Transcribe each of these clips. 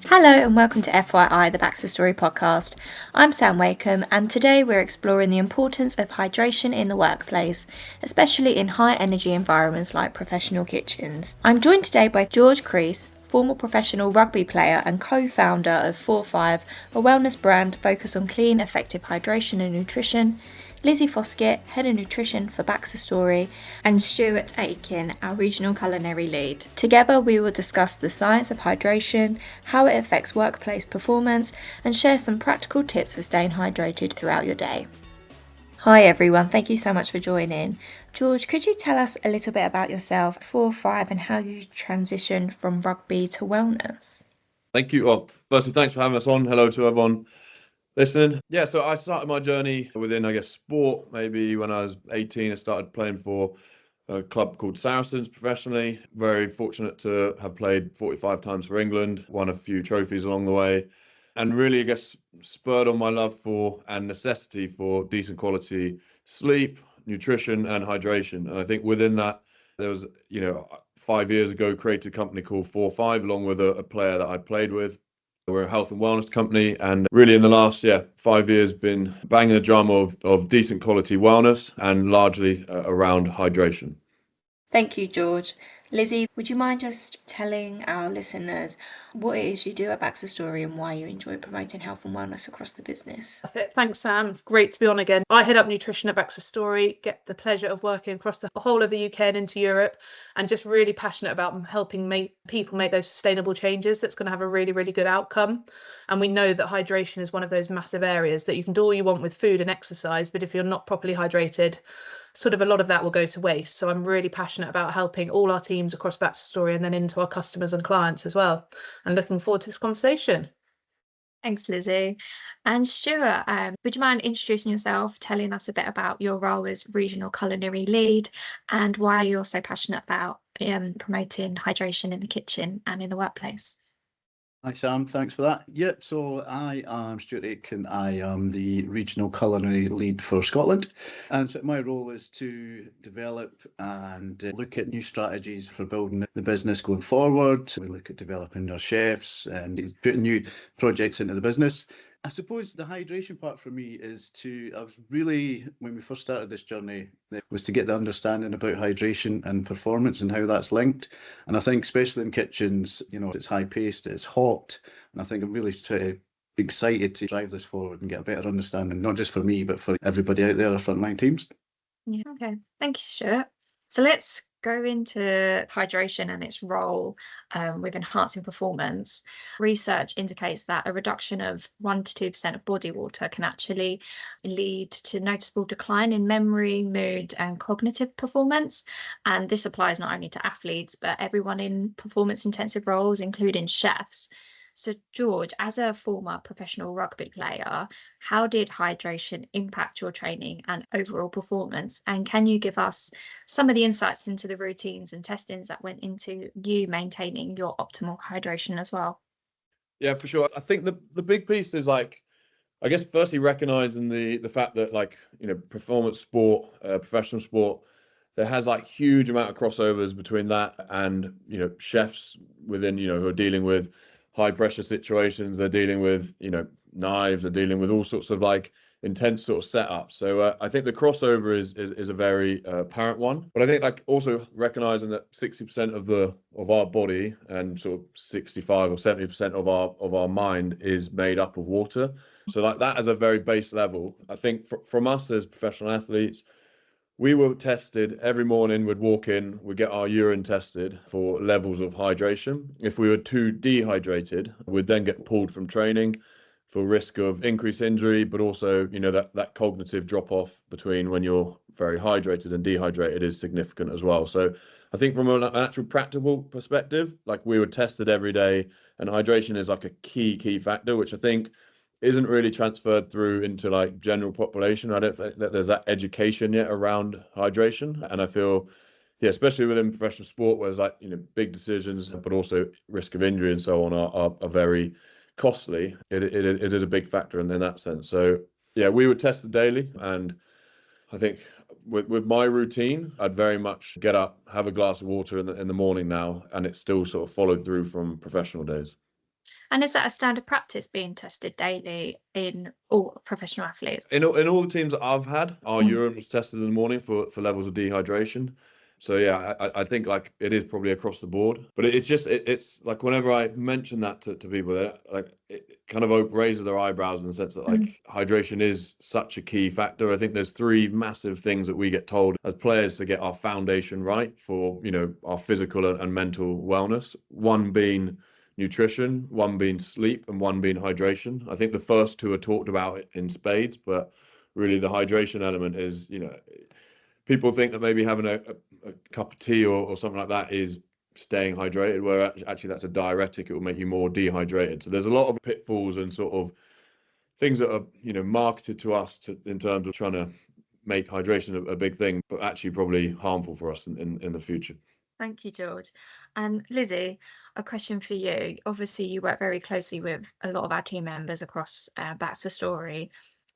Hello and welcome to FYI, the BaxterStorey podcast. I'm Sam Wakeham, and today we're exploring the importance of hydration in the workplace, especially in high energy environments like professional kitchens. I'm joined today by George Kruis, former professional rugby player and co-founder of fourfive, a wellness brand focused on clean, effective hydration and nutrition, Lizzie Fosket, Head of Nutrition for BaxterStorey, and Stuart Aitken, our Regional Culinary Lead. Together we will discuss the science of hydration, how it affects workplace performance, and share some practical tips for staying hydrated throughout your day. Hi everyone, thank you so much for joining. George, could you tell us a little bit about yourself, fourfive, and how you transitioned from rugby to wellness? Thank you. Well, firstly, thanks for having us on. Hello to everyone listening. Yeah, so I started my journey within, sport. Maybe when I was 18, I started playing for a club called Saracens professionally. Very fortunate to have played 45 times for England, won a few trophies along the way, and really, spurred on my love for and necessity for decent quality sleep, nutrition, and hydration. And I think within that, there was, 5 years ago, created a company called fourfive, along with a player that I played with. We're a health and wellness company, and really in the last 5 years been banging the drum of decent quality wellness and largely around hydration. Thank you, George. Lizzie, would you mind just telling our listeners what it is you do at BaxterStorey and why you enjoy promoting health and wellness across the business? Thanks, Sam. It's great to be on again. I head up nutrition at BaxterStorey, get the pleasure of working across the whole of the UK and into Europe, and just really passionate about helping people make those sustainable changes that's going to have a really, really good outcome. And we know that hydration is one of those massive areas that you can do all you want with food and exercise, but if you're not properly hydrated, sort of a lot of that will go to waste. So I'm really passionate about helping all our teams across BaxterStorey and then into our customers and clients as well. And looking forward to this conversation. Thanks, Lizzie. And Stuart, would you mind introducing yourself, telling us a bit about your role as Regional Culinary Lead and why you're so passionate about promoting hydration in the kitchen and in the workplace? Hi Sam, thanks for that. Yep, so I am Stuart Aitken. I am the Regional Culinary Lead for Scotland, and so my role is to develop and look at new strategies for building the business going forward. We look at developing our chefs and putting new projects into the business. I suppose the hydration part for me is when we first started this journey, was to get the understanding about hydration and performance and how that's linked. And I think especially in kitchens, it's high paced, it's hot. And I think I'm really excited to drive this forward and get a better understanding, not just for me, but for everybody out there, our frontline teams. Yeah, okay. Thank you, Stuart. So let's go into hydration and its role with enhancing performance. Research indicates that a reduction of 1 to 2% of body water can actually lead to noticeable decline in memory, mood, and cognitive performance. And this applies not only to athletes, but everyone in performance-intensive roles, including chefs. So, George, as a former professional rugby player, how did hydration impact your training and overall performance? And can you give us some of the insights into the routines and testings that went into you maintaining your optimal hydration as well? Yeah, for sure. I think the big piece is firstly recognizing the fact that performance sport, professional sport, there has huge amount of crossovers between that and chefs within who are dealing with high pressure situations. They're dealing with knives, they're dealing with all sorts of intense sort of setups. So I think the crossover is a very apparent one. But I think also recognizing that 60% of our body and sort of 65 or 70% of our mind is made up of water. So that as a very base level, I think from us as professional athletes, we were tested every morning. We'd walk in, we'd get our urine tested for levels of hydration. If we were too dehydrated, we'd then get pulled from training for risk of increased injury, but also, that cognitive drop off between when you're very hydrated and dehydrated is significant as well. So I think from an actual practical perspective, we were tested every day, and hydration is a key factor, which I think isn't really transferred through into general population. I don't think that there's that education yet around hydration. And I feel, especially within professional sport, where there's big decisions, but also risk of injury and so on are very costly. It is a big factor in that sense. So we were tested daily, and I think with my routine, I'd very much get up, have a glass of water in the morning now, and it's still sort of followed through from professional days. And is that a standard practice being tested daily in all professional athletes? In all the teams that I've had, our urine was tested in the morning for levels of dehydration. So yeah, I think like it is probably across the board, but it's like whenever I mention that to people, like it kind of raises their eyebrows in the sense that like hydration is such a key factor. I think there's three massive things that we get told as players to get our foundation right for, you know, our physical and mental wellness. One being nutrition, one being sleep, and one being hydration. I think the first two are talked about in spades, but really the hydration element is, you know, people think that maybe having a cup of tea or something like that is staying hydrated, where actually that's a diuretic. It will make you more dehydrated. So there's a lot of pitfalls and sort of things that are, you know, marketed to us in terms of trying to make hydration a big thing, but actually probably harmful for us in the future. Thank you, George. And Lizzie, a question for you. Obviously, you work very closely with a lot of our team members across BaxterStorey.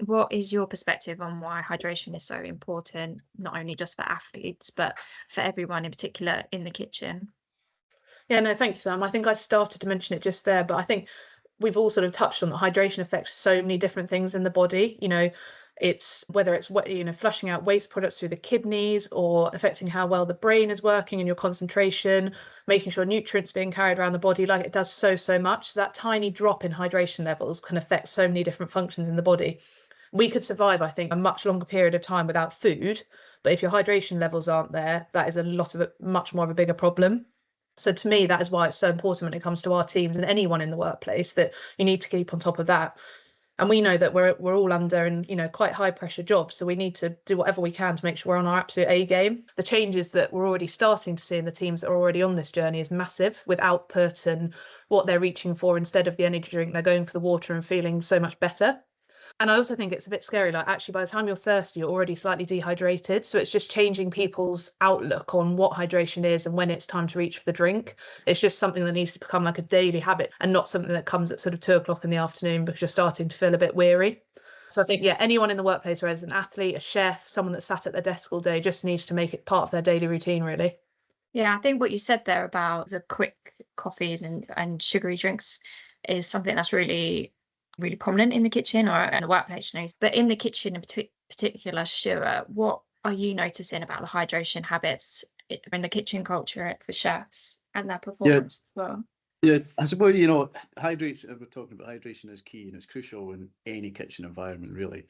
What is your perspective on why hydration is so important, not only just for athletes, but for everyone in particular in the kitchen? Yeah, no, thank you, Sam. I think I started to mention it just there, but I think we've all sort of touched on that hydration affects so many different things in the body. You know, it's whether it's, you know, flushing out waste products through the kidneys or affecting how well the brain is working and your concentration, making sure nutrients being carried around the body. Like, it does so much. So that tiny drop in hydration levels can affect so many different functions in the body. We could survive, I think, a much longer period of time without food, but if your hydration levels aren't there, that is much more of a bigger problem. So to me, that is why it's so important when it comes to our teams and anyone in the workplace, that you need to keep on top of that. And we know that we're all under, and, you know, quite high pressure jobs, so we need to do whatever we can to make sure we're on our absolute A game. The changes that we're already starting to see in the teams that are already on this journey is massive, with output and what they're reaching for. Instead of the energy drink, they're going for the water and feeling so much better. And I also think it's a bit scary, like, actually by the time you're thirsty, you're already slightly dehydrated. So it's just changing people's outlook on what hydration is and when it's time to reach for the drink. It's just something that needs to become like a daily habit, and not something that comes at sort of 2 o'clock in the afternoon because you're starting to feel a bit weary. So I think, yeah, anyone in the workplace, whether it's an athlete, a chef, someone that sat at their desk all day, just needs to make it part of their daily routine, really. Yeah, I think what you said there about the quick coffees and sugary drinks is something that's really prominent in the kitchen or in the workplace. But in the kitchen in particular, Stuart, what are you noticing about the hydration habits in the kitchen culture for chefs and their performance as well? Yeah, I suppose, you know, hydration, we're talking about hydration is key and it's crucial in any kitchen environment, really.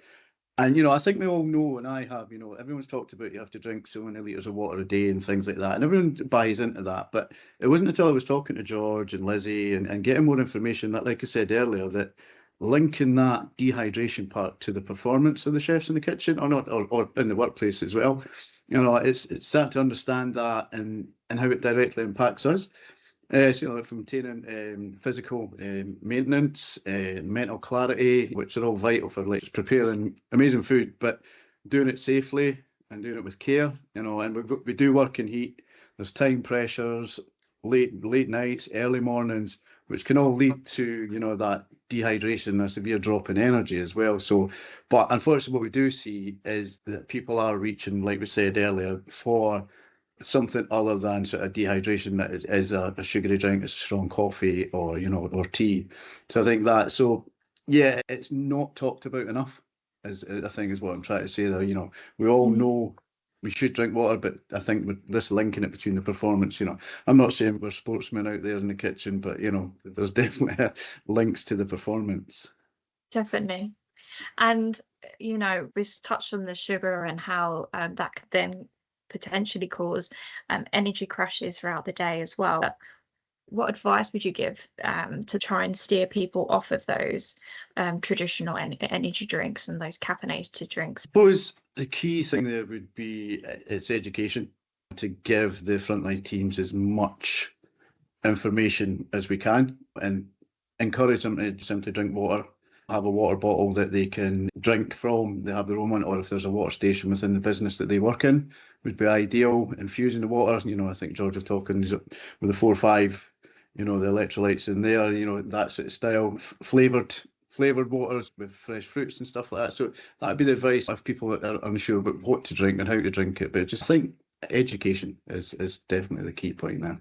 And, you know, I think we all know, and I have, you know, everyone's talked about you have to drink so many litres of water a day and things like that. And everyone buys into that. But it wasn't until I was talking to George and Lizzie and getting more information that, like I said earlier, that linking that dehydration part to the performance of the chefs in the kitchen or in the workplace as well, you know, it's starting to understand that and how it directly impacts us. So, you know, from maintaining physical maintenance, mental clarity, which are all vital for like preparing amazing food, but doing it safely and doing it with care, you know. And we do work in heat. There's time pressures, late nights, early mornings, which can all lead to, you know, that dehydration, a severe drop in energy as well. So, but unfortunately, what we do see is that people are reaching, like we said earlier, for something other than sort of dehydration that is a sugary drink, it's a strong coffee or, you know, or tea. So I think that, so yeah, it's not talked about enough, is I think is what I'm trying to say there. You know, we all know we should drink water, but I think with this linking it between the performance, you know, I'm not saying we're sportsmen out there in the kitchen, but, you know, there's definitely links to the performance. Definitely. And, you know, we touched on the sugar and how that could then potentially cause energy crashes throughout the day as well. What advice would you give to try and steer people off of those traditional energy drinks and those caffeinated drinks? I suppose the key thing there would be it's education, to give the frontline teams as much information as we can and encourage them to simply drink water, have a water bottle that they can drink from, they have their own one, or if there's a water station within the business that they work in, would be ideal. Infusing the water, you know, I think George was talking with the 4-5, you know, the electrolytes in there, you know, that sort of style, flavoured waters with fresh fruits and stuff like that. So that'd be the advice if people are unsure about what to drink and how to drink it. But just think education is definitely the key point there.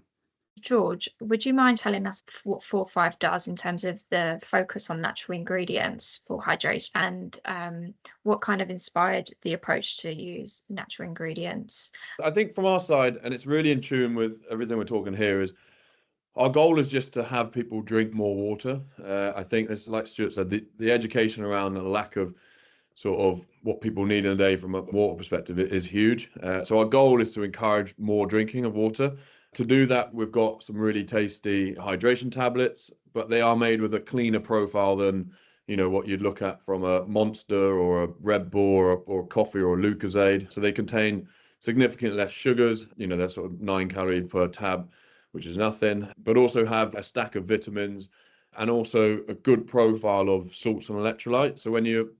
George, would you mind telling us what fourfive does in terms of the focus on natural ingredients for hydration and what kind of inspired the approach to use natural ingredients? I think from our side, and it's really in tune with everything we're talking here, is our goal is just to have people drink more water. I think it's like Stuart said, the education around the lack of sort of what people need in a day from a water perspective is huge. So our goal is to encourage more drinking of water. To do that, we've got some really tasty hydration tablets, but they are made with a cleaner profile than, you know, what you'd look at from a Monster or a Red Bull or coffee or a Lucozade. So they contain significantly less sugars. You know, they're sort of 9 calories per tab, which is nothing, but also have a stack of vitamins and also a good profile of salts and electrolytes. So when you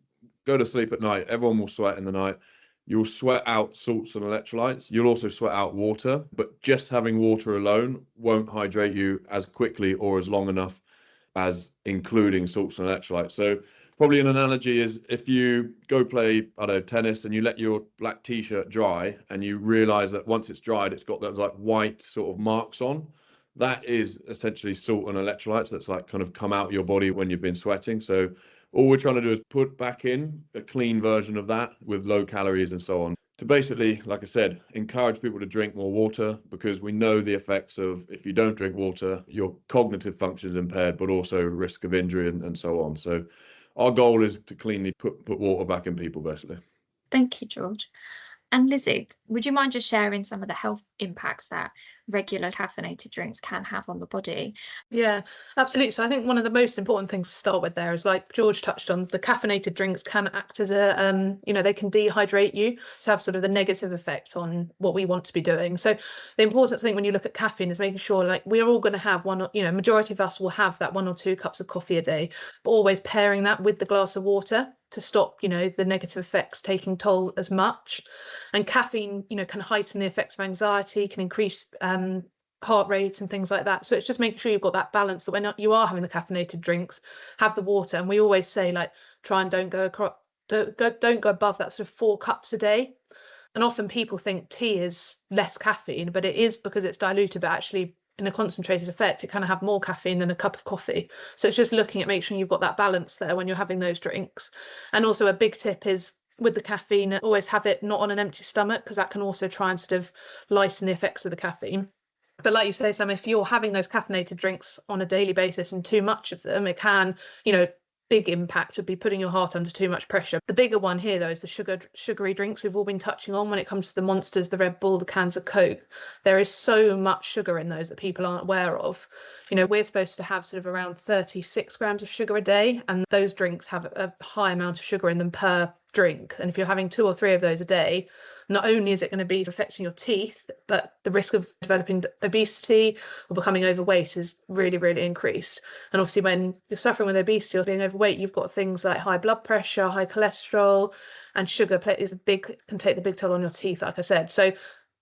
go to sleep at night, everyone will sweat in the night. You'll sweat out salts and electrolytes. You'll also sweat out water, but just having water alone won't hydrate you as quickly or as long enough as including salts and electrolytes. So probably an analogy is if you go play, I don't know, tennis and you let your black t-shirt dry and you realize that once it's dried, it's got those like white sort of marks on. That is essentially salt and electrolytes that's like kind of come out your body when you've been sweating. So all we're trying to do is put back in a clean version of that with low calories and so on to basically, like I said, encourage people to drink more water, because we know the effects of if you don't drink water, your cognitive function is impaired, but also risk of injury and so on. So our goal is to cleanly put water back in people, basically. Thank you, George. And Lizzie, would you mind just sharing some of the health impacts that regular caffeinated drinks can have on the body? Yeah, absolutely. So I think one of the most important things to start with there is, like George touched on, the caffeinated drinks can act as a, they can dehydrate you, so have sort of the negative effect on what we want to be doing. So the important thing when you look at caffeine is making sure, like, we're all going to have majority of us will have that 1 or 2 cups of coffee a day, but always pairing that with the glass of water to stop, the negative effects taking toll as much. And caffeine, can heighten the effects of anxiety, can increase heart rate and things like that. So it's just making sure you've got that balance, that when you are having the caffeinated drinks, have the water. And we always say, like, try and don't go above that sort of 4 cups a day. And often people think tea is less caffeine, but it is because it's diluted, but actually in a concentrated effect, it kind of have more caffeine than a cup of coffee. So it's just looking at making sure you've got that balance there when you're having those drinks. And also a big tip is, with the caffeine, always have it not on an empty stomach, because that can also try and sort of lighten the effects of the caffeine. But like you say, Sam, if you're having those caffeinated drinks on a daily basis and too much of them, it can, big impact would be putting your heart under too much pressure. The bigger one here, though, is the sugary drinks we've all been touching on when it comes to the Monsters, the Red Bull, the cans of Coke. There is so much sugar in those that people aren't aware of. We're supposed to have sort of around 36 grams of sugar a day, and those drinks have a high amount of sugar in them per drink. And if you're having 2 or 3 of those a day, not only is it going to be affecting your teeth, but the risk of developing obesity or becoming overweight is really, really increased. And obviously when you're suffering with obesity or being overweight, you've got things like high blood pressure, high cholesterol, and sugar can take the big toll on your teeth, like I said. So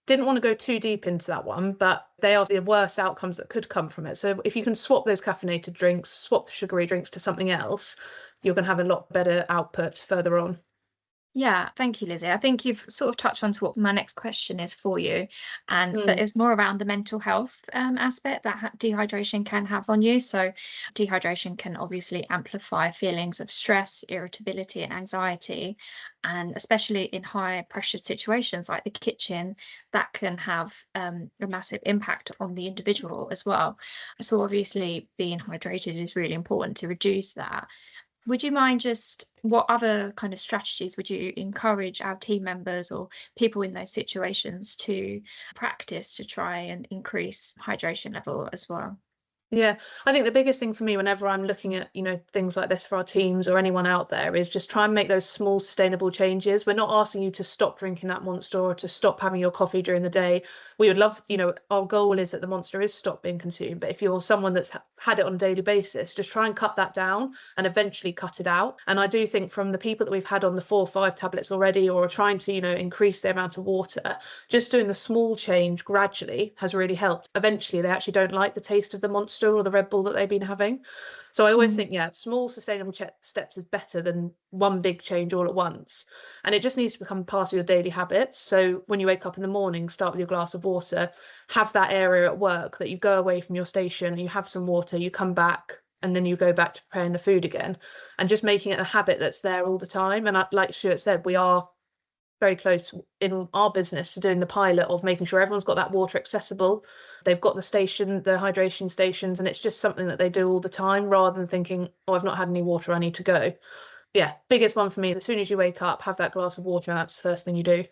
didn't want to go too deep into that one, but they are the worst outcomes that could come from it. So if you can swap those caffeinated drinks, swap the sugary drinks to something else, you're going to have a lot better output further on. Yeah, thank you, Lizzie. I think you've sort of touched on to what my next question is for you, but it's more around the mental health aspect that dehydration can have on you. So dehydration can obviously amplify feelings of stress, irritability, and anxiety, and especially in high pressure situations like the kitchen, that can have a massive impact on the individual as well. So obviously being hydrated is really important to reduce that. Would you mind just what other kind of strategies would you encourage our team members or people in those situations to practice to try and increase hydration level as well? Yeah, I think the biggest thing for me whenever I'm looking at, things like this for our teams or anyone out there is just try and make those small sustainable changes. We're not asking you to stop drinking that Monster or to stop having your coffee during the day. We would love, our goal is that the Monster is stopped being consumed. But if you're someone that's had it on a daily basis, just try and cut that down and eventually cut it out. And I do think from the people that we've had on the 4-5 tablets already, or are trying to, increase the amount of water, just doing the small change gradually has really helped. Eventually, they actually don't like the taste of the Monster Monster or the Red Bull that they've been having. So I always think, small sustainable steps is better than one big change all at once. And it just needs to become part of your daily habits. So when you wake up in the morning, start with your glass of water, have that area at work that you go away from your station, you have some water, you come back, and then you go back to preparing the food again, and just making it a habit that's there all the time. And like Stuart said, we are very close in our business to doing the pilot of making sure everyone's got that water accessible. They've got the hydration stations, and it's just something that they do all the time rather than thinking, oh, I've not had any water, I need to go. Yeah, biggest one for me is as soon as you wake up, have that glass of water, and that's the first thing you do.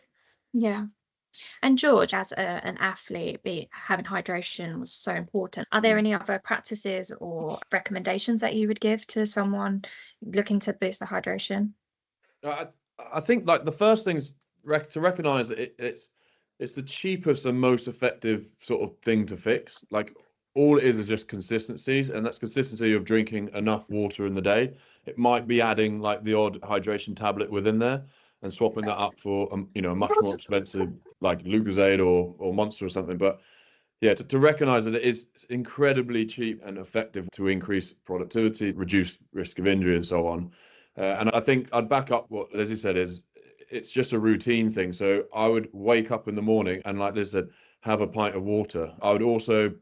Yeah. And George, as an athlete, having hydration was so important. Are there any other practices or recommendations that you would give to someone looking to boost the hydration? I think like the first thing is to recognize that it's the cheapest and most effective sort of thing to fix. Like all it is just consistencies, and that's consistency of drinking enough water in the day. It might be adding like the odd hydration tablet within there and swapping that up for a much more expensive like Lucozade or Monster or something. But yeah, to recognize that it is incredibly cheap and effective to increase productivity, reduce risk of injury, and so on. And I think I'd back up what Lizzie said is it's just a routine thing. So I would wake up in the morning and, like Liz said, have a pint of water. I would also,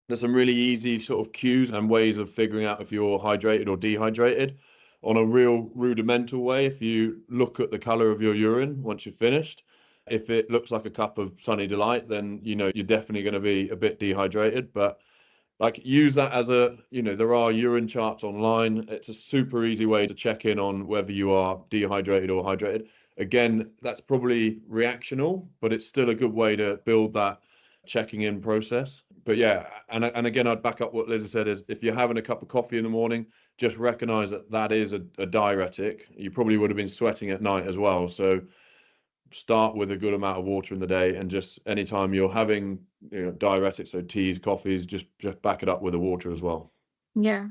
there's some really easy sort of cues and ways of figuring out if you're hydrated or dehydrated on a real rudimental way. If you look at the color of your urine once you're finished, if it looks like a cup of Sunny Delight, then you're definitely going to be a bit dehydrated. But like use that as there are urine charts online. It's a super easy way to check in on whether you are dehydrated or hydrated. Again, that's probably reactional, but it's still a good way to build that checking in process. But yeah, and again, I'd back up what Liz said is if you're having a cup of coffee in the morning, just recognize that is a diuretic. You probably would have been sweating at night as well. So start with a good amount of water in the day, and just anytime you're having diuretics, so teas, coffees, just back it up with the water as well. Yeah,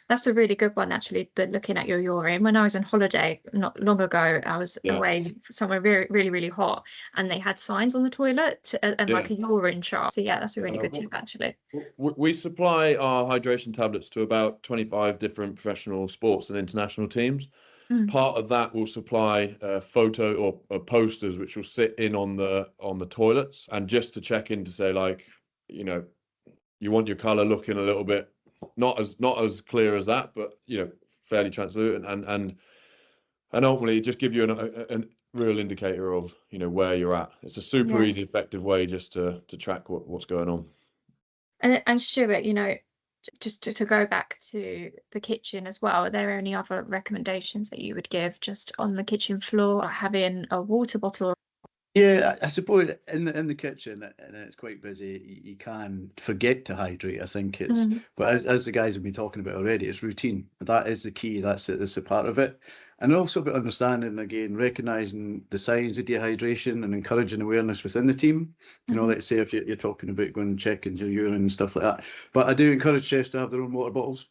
that's a really good one, actually, the looking at your urine. When I was on holiday not long ago, I was away somewhere really, really, really hot, and they had signs on the toilet and like a urine chart. So yeah, that's a really good tip, actually. We supply our hydration tablets to about 25 different professional sports and international teams. Part of that will supply photo or posters which will sit in on the toilets, and just to check in to say, like, you want your color looking a little bit not as clear as that, but fairly translucent, and ultimately just give you a real indicator of where you're at. It's a super easy, effective way just to track what's going on. And Stuart, just to go back to the kitchen as well, are there any other recommendations that you would give just on the kitchen floor, having a water bottle? Yeah, I suppose in the kitchen, and it's quite busy, you can forget to hydrate. I think it's, but as the guys have been talking about already, it's routine. That is the key. That's a part of it. And also about understanding, again, recognising the signs of dehydration and encouraging awareness within the team. Let's say if you're talking about going and checking your urine and stuff like that. But I do encourage chefs to have their own water bottles.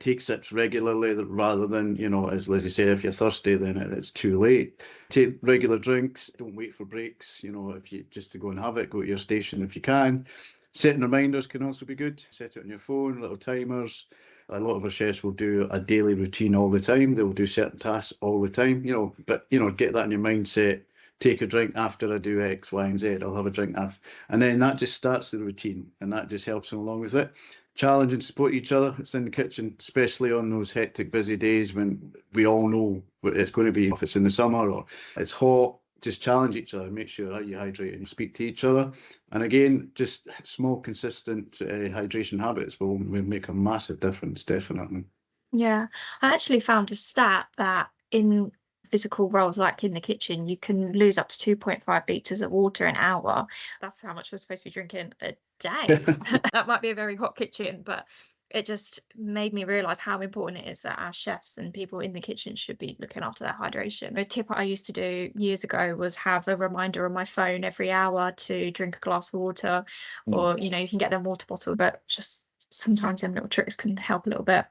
Take sips regularly rather than, as Lizzie said, if you're thirsty, then it's too late. Take regular drinks. Don't wait for breaks. If you just to go and have it, go to your station if you can. Setting reminders can also be good. Set it on your phone, little timers. A lot of our chefs will do a daily routine all the time. They will do certain tasks all the time, but, get that in your mindset. Take a drink after I do X, Y, and Z. I'll have a drink after. And then that just starts the routine, and that just helps them along with it. Challenge and support each other. It's in the kitchen, especially on those hectic, busy days when we all know what it's going to be. If it's in the summer or it's hot, just challenge each other. Make sure you hydrate and speak to each other. And again, just small, consistent hydration habits will make a massive difference, definitely. Yeah, I actually found a stat that in physical roles like in the kitchen, you can lose up to 2.5 litres of water an hour. That's how much we're supposed to be drinking a day. That might be a very hot kitchen, but it just made me realise how important it is that our chefs and people in the kitchen should be looking after their hydration. A tip I used to do years ago was have a reminder on my phone every hour to drink a glass of water, or you can get them water bottle, but just sometimes them little tricks can help a little bit.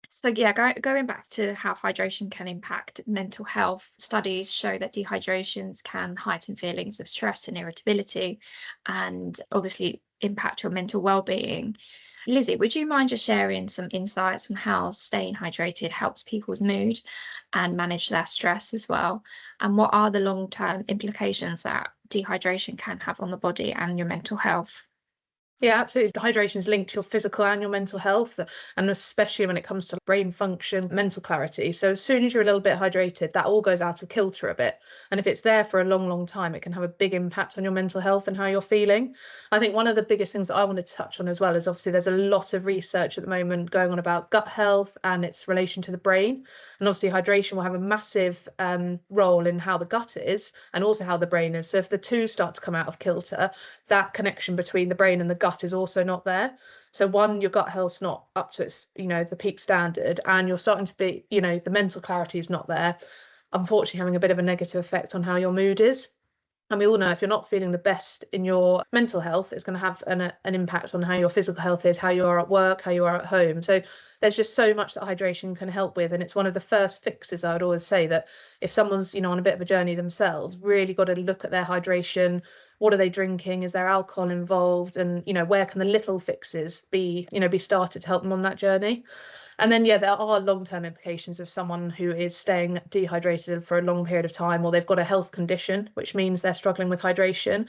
So yeah, going back to how hydration can impact mental health, studies show that dehydrations can heighten feelings of stress and irritability, and obviously impact your mental well-being. Lizzie, would you mind just sharing some insights on how staying hydrated helps people's mood and manage their stress as well? And what are the long-term implications that dehydration can have on the body and your mental health? Yeah, absolutely. Hydration is linked to your physical and your mental health, and especially when it comes to brain function, mental clarity. So as soon as you're a little bit hydrated, that all goes out of kilter a bit. And if it's there for a long, long time, it can have a big impact on your mental health and how you're feeling. I think one of the biggest things that I wanted to touch on as well is obviously there's a lot of research at the moment going on about gut health and its relation to the brain. And obviously hydration will have a massive role in how the gut is and also how the brain is. So if the two start to come out of kilter, that connection between the brain and the gut is also not there. So one, your gut health's not up to its, the peak standard, and you're starting to be, the mental clarity is not there, unfortunately having a bit of a negative effect on how your mood is. And we all know if you're not feeling the best in your mental health, it's going to have an impact on how your physical health is, how you are at work, how you are at home. So there's just so much that hydration can help with. And it's one of the first fixes. I would always say that if someone's, on a bit of a journey themselves, really got to look at their hydration. What are they drinking? Is there alcohol involved? And, where can the little fixes be started to help them on that journey? And then, there are long-term implications of someone who is staying dehydrated for a long period of time, or they've got a health condition, which means they're struggling with hydration.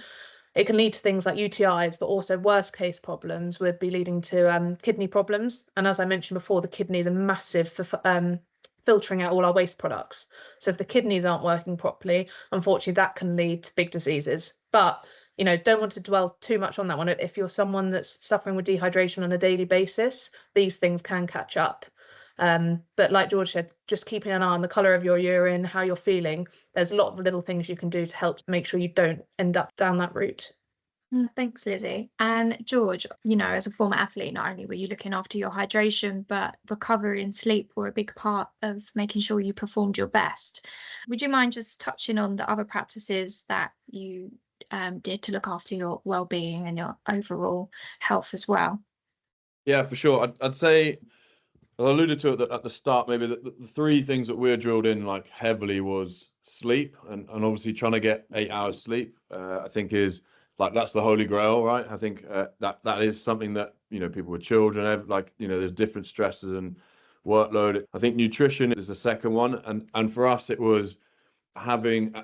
It can lead to things like UTIs, but also worst case problems would be leading to kidney problems. And as I mentioned before, the kidneys are massive for filtering out all our waste products. So if the kidneys aren't working properly, unfortunately, that can lead to big diseases. But don't want to dwell too much on that one. If you're someone that's suffering with dehydration on a daily basis, these things can catch up. But like George said, just keeping an eye on the colour of your urine, how you're feeling. There's a lot of little things you can do to help make sure you don't end up down that route. Thanks, Lizzie. And George, as a former athlete, not only were you looking after your hydration, but recovery and sleep were a big part of making sure you performed your best. Would you mind just touching on the other practices that you did to look after your well-being and your overall health as well? Yeah, for sure. I'd say, I alluded to it at the start, maybe the three things that we're drilled in like heavily was sleep, and obviously trying to get 8 hours sleep, I think is like, that's the holy grail, right? I think that is something that, people with children have, there's different stresses and workload. I think nutrition is the second one. And for us, it was having,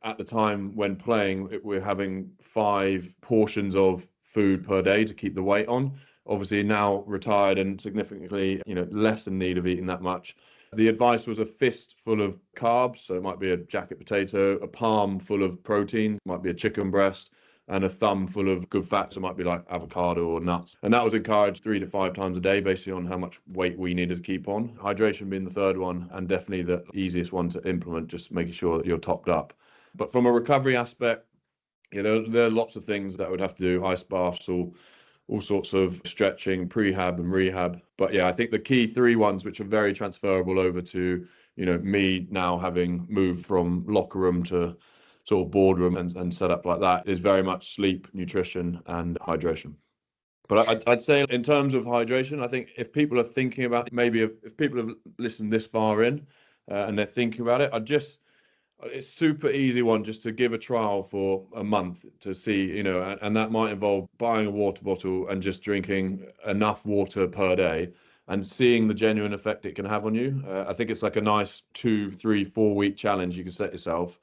at the time when playing, we're having 5 portions of food per day to keep the weight on. Obviously now retired and significantly, less in need of eating that much. The advice was a fist full of carbs. So it might be a jacket potato, a palm full of protein, might be a chicken breast, and a thumb full of good fats. So it might be like avocado or nuts. And that was encouraged 3 to 5 times a day, basically on how much weight we needed to keep on. Hydration being the third one, and definitely the easiest one to implement, just making sure that you're topped up. But from a recovery aspect, there are lots of things that I would have to do, ice baths, all sorts of stretching, prehab and rehab. But I think the key 3 ones, which are very transferable over to, me now having moved from locker room to sort of boardroom and set up like that, is very much sleep, nutrition and hydration. But I'd say in terms of hydration, I think if people are thinking about, maybe if people have listened this far in and they're thinking about it, it's super easy one just to give a trial for a month to see, and that might involve buying a water bottle and just drinking enough water per day and seeing the genuine effect it can have on you. I think it's like a nice 2, 3, 4 week challenge you can set yourself.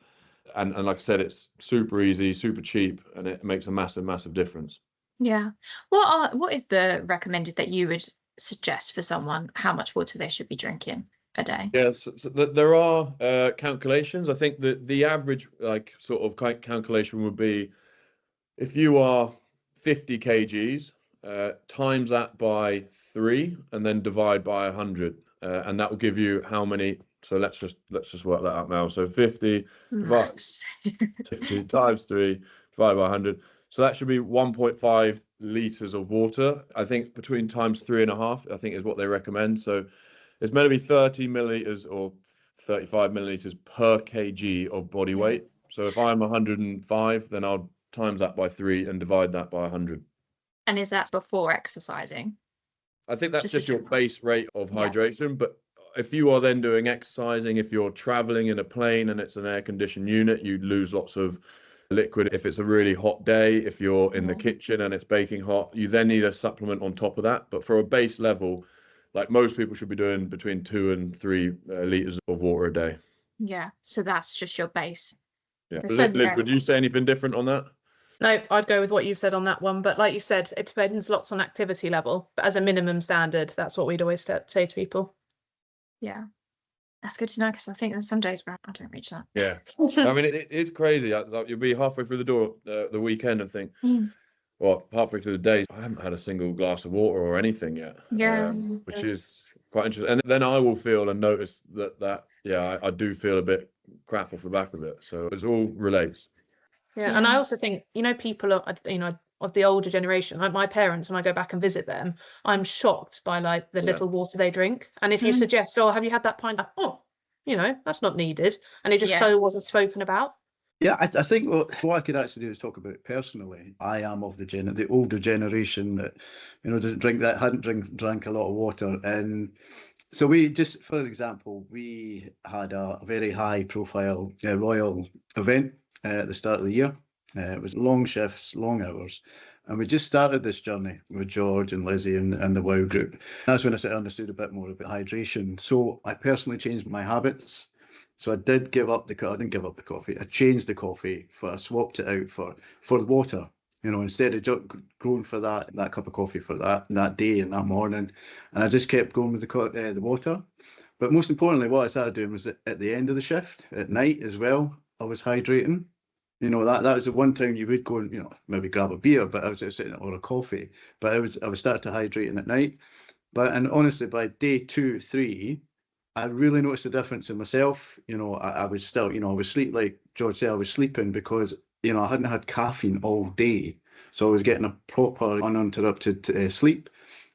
And like I said, it's super easy, super cheap, and it makes a massive, massive difference. Yeah. What is the recommended that you would suggest for someone how much water they should be drinking a day? Yes, so there are calculations. I think that the average sort of calculation would be, if you are 50 kgs, times that by 3 and then divide by 100, and that will give you how many. So let's just work that out now. So 50 Max. 50 times 3 divided by 100. So that should be 1.5 liters of water. I think between times 3.5, I think is what they recommend. So it's meant to be 30 milliliters or 35 milliliters per kg of body weight. So if I'm 105, then I'll times that by 3 and divide that by 100. And is that before exercising? I think that's just your base rate of hydration. But if you are then doing exercising, if you're traveling in a plane and it's an air conditioned unit, you lose lots of liquid if it's a really hot day. If you're in the kitchen and it's baking hot, you then need a supplement on top of that. But for a base level, like most people should be doing between 2 and 3 litres of water a day. Yeah, so that's just your base. Yeah. There's so many Liz, would you say anything different on that? No, I'd go with what you've said on that one. But like you said, it depends lots on activity level. But as a minimum standard, that's what we'd always say to people. Yeah, that's good to know, because I think there's some days where I don't reach that. Yeah. I mean, it is crazy. Like, you'll be halfway through the door the weekend and think, well, halfway through the day, I haven't had a single glass of water or anything yet. Yeah. Which is quite interesting. And then I will feel and notice that I do feel a bit crap off the back of it. So it all relates. Yeah, and I also think, people are, of the older generation, like my parents, when I go back and visit them, I'm shocked by like the little water they drink. And if you suggest, oh, have you had that pint? Oh, that's not needed. And it just so wasn't spoken about. Yeah, I think what I could actually do is talk about it personally. I am of the older generation that, hadn't drank a lot of water. And so we just, for example, we had a very high profile royal event at the start of the year. It was long shifts, long hours. And we just started this journey with George and Lizzie and the WOW group. That's when I understood a bit more about hydration. So I personally changed my habits. So I did give up I didn't give up the coffee. I changed the coffee I swapped it out for the water. Instead of going for that cup of coffee for that day and that morning. And I just kept going with the water. But most importantly, what I started doing was at the end of the shift, at night as well, I was hydrating. That was the one time you would go and, maybe grab a beer, but I was sitting or a coffee. But I was starting to hydrating at night. And honestly, by day 2, 3, I really noticed the difference in myself. I was still, I was sleep, like George said, I was sleeping because, I hadn't had caffeine all day. So I was getting a proper uninterrupted sleep.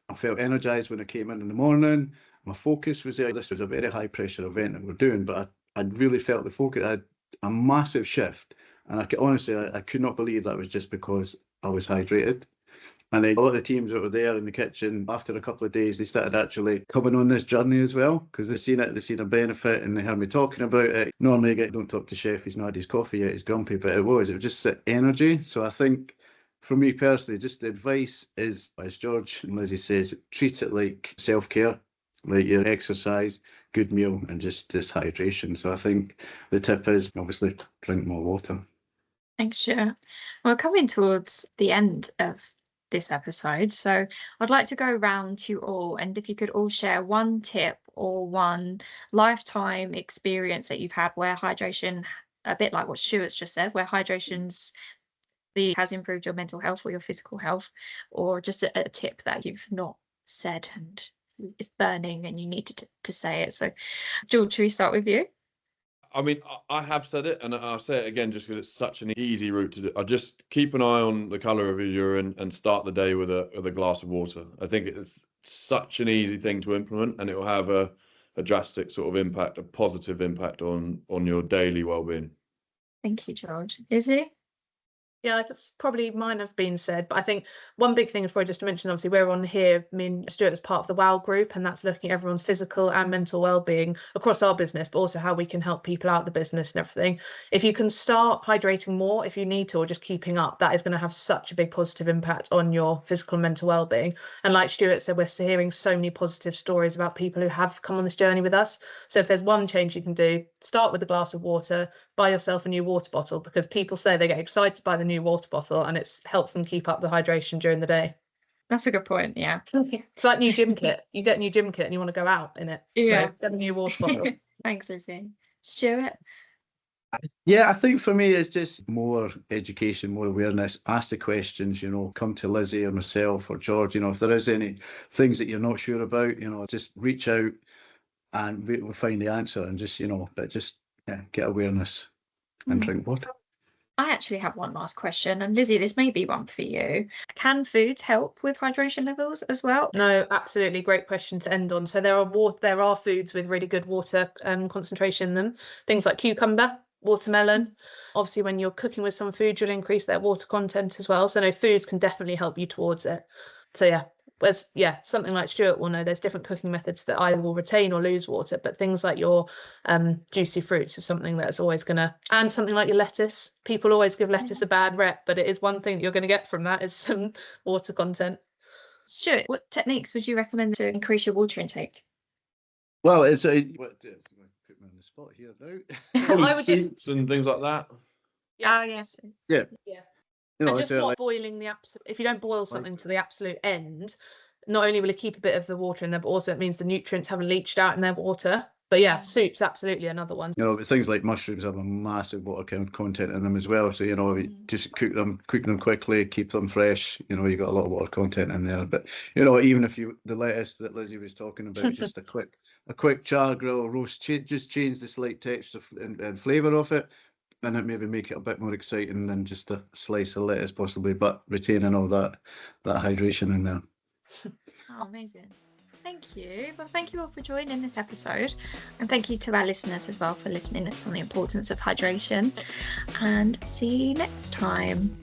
I felt energized when I came in the morning. My focus was there. This was a very high pressure event that we're doing, but I really felt the focus. I had a massive shift. And I could not believe that was just because I was hydrated. And then a lot of the teams that were there in the kitchen, after a couple of days, they started actually coming on this journey as well, because they've seen a benefit, and they heard me talking about it. Normally, don't talk to chef, he's not had his coffee yet, he's grumpy, but it was just the energy. So I think, for me personally, just the advice is, as George and Lizzie says, treat it like self-care, like your exercise, good meal, and just this hydration. So I think the tip is, obviously, drink more water. Thanks, Stuart. We're coming towards the end of this episode, so I'd like to go around to you all, and if you could all share one tip or one lifetime experience that you've had where hydration, a bit like what Stuart's just said, where hydration's has improved your mental health or your physical health, or just a tip that you've not said and it's burning and you needed to say it. So George, should we start with you? I mean, I have said it, and I'll say it again just because it's such an easy route to do. I just keep an eye on the colour of your urine and start the day with a glass of water. I think it's such an easy thing to implement, and it will have a drastic sort of impact, a positive impact on your daily well-being. Thank you, George. Lizzie? Yeah, that's probably mine has been said, but I think one big thing is probably just to mention, obviously, we're on here, me and Stuart as part of the WOW group, and that's looking at everyone's physical and mental well-being across our business, but also how we can help people out the business and everything. If you can start hydrating more, if you need to, or just keeping up, that is going to have such a big positive impact on your physical and mental well-being. And like Stuart said, we're hearing so many positive stories about people who have come on this journey with us. So if there's one change you can do, start with a glass of water, buy yourself a new water bottle, because people say they get excited by the new water bottle and it helps them keep up the hydration during the day. That's a good point. Yeah. It's like new gym kit. You get a new gym kit and you want to go out in it. Yeah. So get a new water bottle. Thanks, Lizzie. Stuart? Yeah, I think for me it's just more education, more awareness. Ask the questions, come to Lizzie or myself or George, if there is any things that you're not sure about, just reach out and we'll find the answer, and just, get awareness and drink water. I actually have one last question, and Lizzie, this may be one for you. Can foods help with hydration levels as well? No, absolutely. Great question to end on. So there are foods with really good water concentration in them. Things like cucumber, watermelon. Obviously, when you're cooking with some food, you'll increase their water content as well. So no, foods can definitely help you towards it. So yeah, Whereas, something like Stuart will know, there's different cooking methods that either will retain or lose water, but things like your juicy fruits is something that's always and something like your lettuce. People always give lettuce a bad rep, but it is one thing that you're going to get from that is some water content. Stuart, what techniques would you recommend to increase your water intake? Well, it's put me on the spot here now. Probably I would just- soups and things like that. Oh, yes. Yeah. Yeah. You know, And just so, not like, boiling the absolute. If you don't boil something to the absolute end, not only will it keep a bit of the water in there, but also it means the nutrients haven't leached out in their water. But soups absolutely another one. you know, things like mushrooms have a massive water content in them as well. So, you know, just cook them quickly, keep them fresh. You know, you got a lot of water content in there. But, you know, even if the lettuce that Lizzie was talking about, just a quick char grill or roast, just change the slight texture and flavour of it, and it maybe make it a bit more exciting than just a slice of lettuce possibly, but retaining all that hydration in there. Oh, amazing. Thank you. Well, thank you all for joining this episode. And thank you to our listeners as well for listening on the importance of hydration. And see you next time.